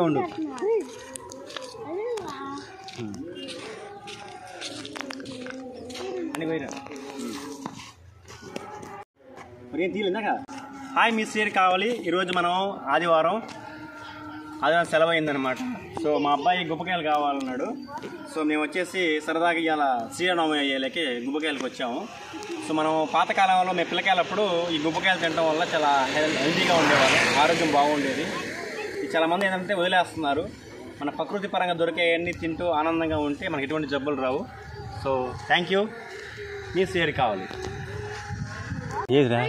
ఉండు hi miss share కావాలి. ఈరోజు మనం ఆదివారం సెలవు అయిందనమాట. సో మా అబ్బాయి గుబ్బకాయలు కావాలన్నాడు. సో మేము వచ్చేసి సరదాగా ఇవాళ శ్రీరామనవమి అయ్యేలకి గుబ్బకాయలకు వచ్చాము. సో మనం పాతకాలంలో మేము పిల్లకాయలప్పుడు ఈ గుబ్బకాయలు తినడం వల్ల చాలా హెల్తీగా ఉండేవాళ్ళు, ఆరోగ్యం బాగుండేది. చాలామంది ఏంటంటే వదిలేస్తున్నారు. మన ప్రకృతి పరంగా దొరికేవన్నీ తింటూ ఆనందంగా ఉంటే మనకి ఎటువంటి జబ్బులు రావు. So thank you. మీ షేర్ కావాలి. ఏదిరా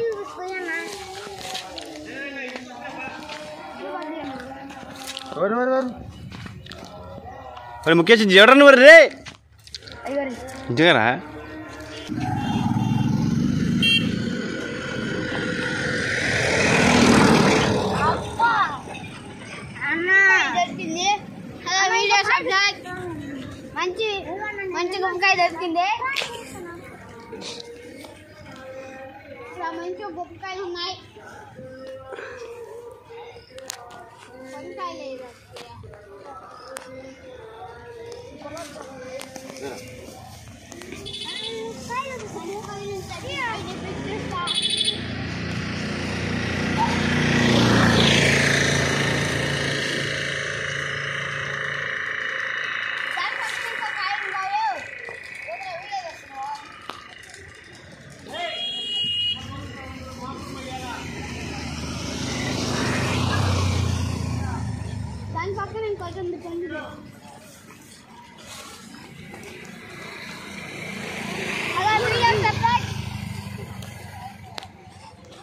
ముఖేష్ ఎవరన్నా మరి రే నిజంగా మంచి మంచి గుమ్మకాయ దొరికింది. మంచి గుమ్మకాయలు ఉన్నాయి. వంకాయ లేదు.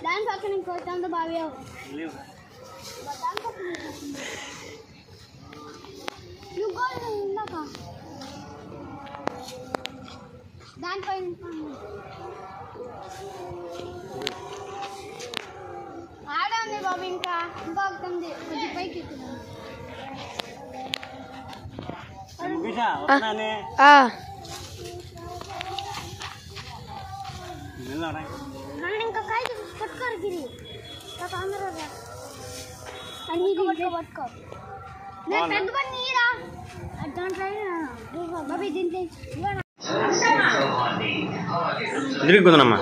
Dan pakai nih kocan tuh bawa. Juga enggak kah? Dan pakai ada nih bawa ఇంకా ఉంది అది పైకి ముఖేషా వస్తున్నానే ఇంకా కాయ పట్టుకోరు గిరి తొందరగా అన్ని పట్టుకో నేను పెద్ద పన్నీరా దాంట్లో బాబీ దీంట్లో తిరిగి కుదనమ్మా.